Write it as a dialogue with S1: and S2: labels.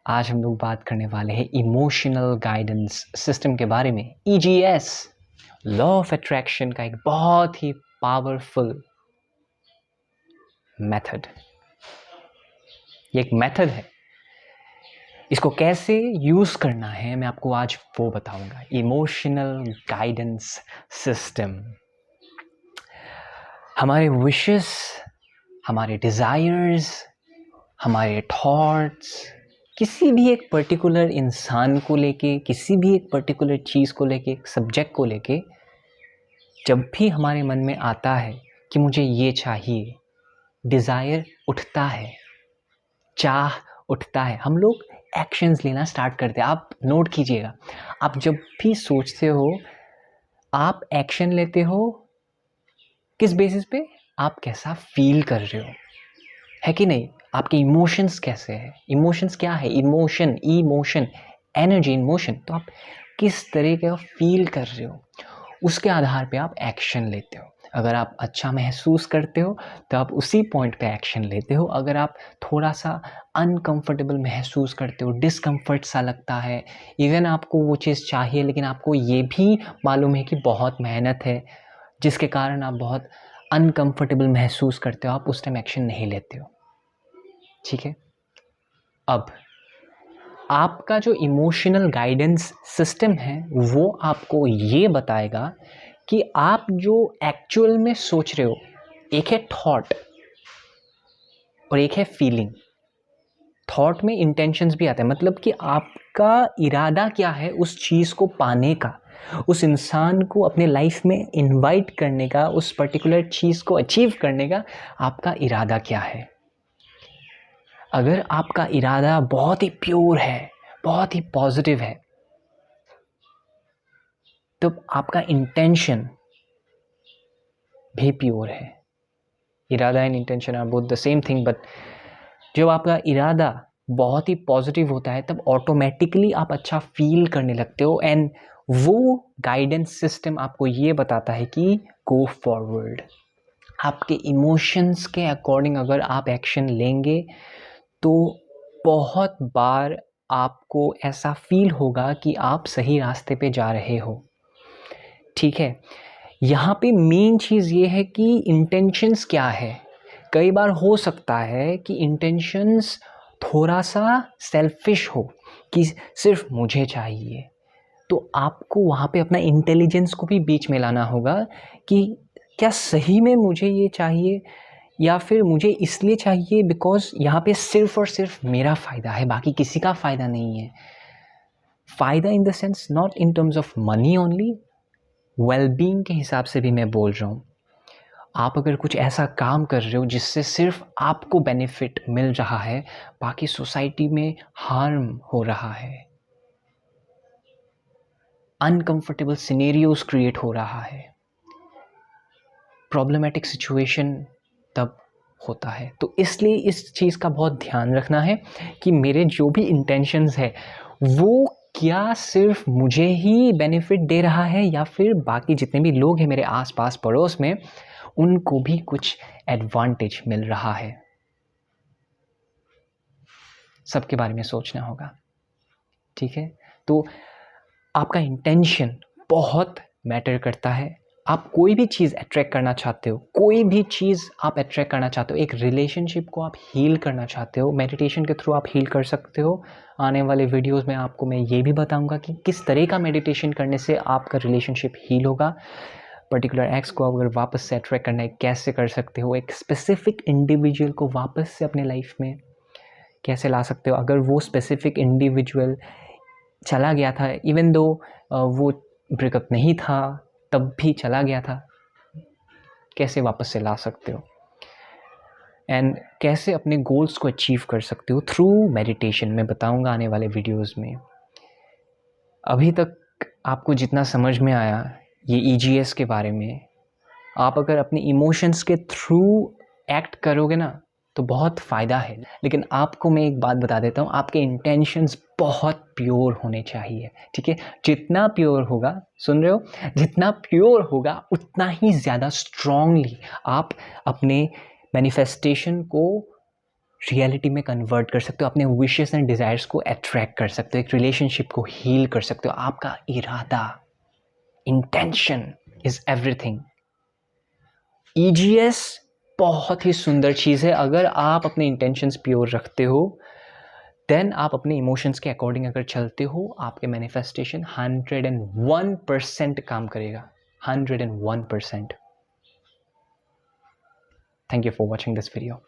S1: आज हम लोग बात करने वाले हैं इमोशनल गाइडेंस सिस्टम के बारे में। EGS लॉ ऑफ अट्रैक्शन का एक बहुत ही पावरफुल मेथड। ये एक मेथड है, इसको कैसे यूज करना है मैं आपको आज वो बताऊंगा। इमोशनल गाइडेंस सिस्टम हमारे विशेस, हमारे डिजायर्स, हमारे थॉट्स, किसी भी एक पर्टिकुलर इंसान को लेके, किसी भी एक पर्टिकुलर चीज़ को लेके, एक सब्जेक्ट को लेके जब भी हमारे मन में आता है कि मुझे ये चाहिए, डिज़ायर उठता है, चाह उठता है, हम लोग एक्शंस लेना स्टार्ट करते हैं। आप नोट कीजिएगा, आप जब भी सोचते हो आप एक्शन लेते हो किस बेसिस पे? आप कैसा फील कर रहे हो, है कि नहीं? आपके इमोशंस कैसे हैं? इमोशंस क्या है? Emotion, energy in motion. तो आप किस तरह का फील कर रहे हो, उसके आधार पे आप एक्शन लेते हो। अगर आप अच्छा महसूस करते हो तो आप उसी पॉइंट पे एक्शन लेते हो। अगर आप थोड़ा सा अनकंफर्टेबल महसूस करते हो, डिस्कम्फर्ट सा लगता है, इवन आपको वो चीज़ चाहिए लेकिन आपको ये भी मालूम है कि बहुत मेहनत है जिसके कारण आप बहुत अनकंफर्टेबल महसूस करते हो, आप उस टाइम एक्शन नहीं लेते हो। ठीक है, अब आपका जो इमोशनल गाइडेंस सिस्टम है वो आपको ये बताएगा कि आप जो एक्चुअल में सोच रहे हो, एक है थॉट और एक है फीलिंग। थॉट में इंटेंशंस भी आते हैं, मतलब कि आपका इरादा क्या है उस चीज़ को पाने का, उस इंसान को अपने लाइफ में इनवाइट करने का, उस पर्टिकुलर चीज़ को अचीव करने का आपका इरादा क्या है। अगर आपका इरादा बहुत ही प्योर है, बहुत ही पॉजिटिव है, तो आपका इंटेंशन भी प्योर है। इरादा and intention are both the same thing, but जब आपका इरादा बहुत ही पॉजिटिव होता है तब ऑटोमेटिकली आप अच्छा फील करने लगते हो। एंड वो गाइडेंस सिस्टम आपको ये बताता है कि गो फॉरवर्ड। आपके इमोशंस के अकॉर्डिंग अगर आप एक्शन लेंगे तो बहुत बार आपको ऐसा फील होगा कि आप सही रास्ते पे जा रहे हो। ठीक है, यहाँ पे मेन चीज़ ये है कि इंटेंशंस क्या है। कई बार हो सकता है कि इंटेंशंस थोड़ा सा सेल्फिश हो कि सिर्फ मुझे चाहिए, तो आपको वहाँ पे अपना इंटेलिजेंस को भी बीच में लाना होगा कि क्या सही में मुझे ये चाहिए या फिर मुझे इसलिए चाहिए बिकॉज यहाँ पे सिर्फ और सिर्फ मेरा फ़ायदा है, बाकी किसी का फ़ायदा नहीं है। फ़ायदा in the sense not in terms of money only, wellbeing के हिसाब से भी मैं बोल रहा हूँ। आप अगर कुछ ऐसा काम कर रहे हो जिससे सिर्फ आपको बेनिफिट मिल रहा है, बाकी सोसाइटी में हार्म हो रहा है, अनकंफर्टेबल सिनेरियोज क्रिएट हो रहा है, प्रॉब्लमेटिक सिचुएशन तब होता है। तो इसलिए इस चीज़ का बहुत ध्यान रखना है कि मेरे जो भी इंटेंशंस है वो क्या सिर्फ मुझे ही बेनिफिट दे रहा है या फिर बाकी जितने भी लोग हैं मेरे आसपास पड़ोस में उनको भी कुछ एडवांटेज मिल रहा है। सबके बारे में सोचना होगा। ठीक है, तो आपका इंटेंशन बहुत मैटर करता है। आप कोई भी चीज़ अट्रैक्ट करना चाहते हो, कोई भी चीज़ आप अट्रैक्ट करना चाहते हो, एक रिलेशनशिप को आप हील करना चाहते हो, मेडिटेशन के थ्रू आप हील कर सकते हो। आने वाले वीडियोस में आपको मैं ये भी बताऊंगा कि किस तरह का मेडिटेशन करने से आपका रिलेशनशिप हील होगा। पर्टिकुलर एक्स को अगर वापस से अट्रैक्ट करना है कैसे कर सकते हो, एक स्पेसिफिक इंडिविजुअल को वापस से अपने लाइफ में कैसे ला सकते हो। अगर वो स्पेसिफिक इंडिविजुअल चला गया था, इवन दो वो ब्रेकअप नहीं था तब भी चला गया था, कैसे वापस से ला सकते हो। एंड कैसे अपने गोल्स को अचीव कर सकते हो थ्रू मेडिटेशन, मैं बताऊंगा आने वाले वीडियोस में। अभी तक आपको जितना समझ में आया ये EGS के बारे में, आप अगर अपने इमोशंस के थ्रू एक्ट करोगे ना तो बहुत फ़ायदा है। लेकिन आपको मैं एक बात बता देता हूँ, आपके इंटेंशंस बहुत प्योर होने चाहिए। ठीक है, जितना प्योर होगा, सुन रहे हो, जितना प्योर होगा उतना ही ज़्यादा स्ट्रांगली आप अपने मैनिफेस्टेशन को रियलिटी में कन्वर्ट कर सकते हो, अपने विशेस एंड डिज़ायर्स को अट्रैक्ट कर सकते हो, एक रिलेशनशिप को हील कर सकते हो। आपका इरादा, इंटेंशन इज़ एवरीथिंग। EGS बहुत ही सुंदर चीज़ है। अगर आप अपने इंटेंशंस प्योर रखते हो, देन आप अपने इमोशंस के अकॉर्डिंग अगर चलते हो, आपके मैनिफेस्टेशन 101% काम करेगा, 101%। Thank you for watching this video.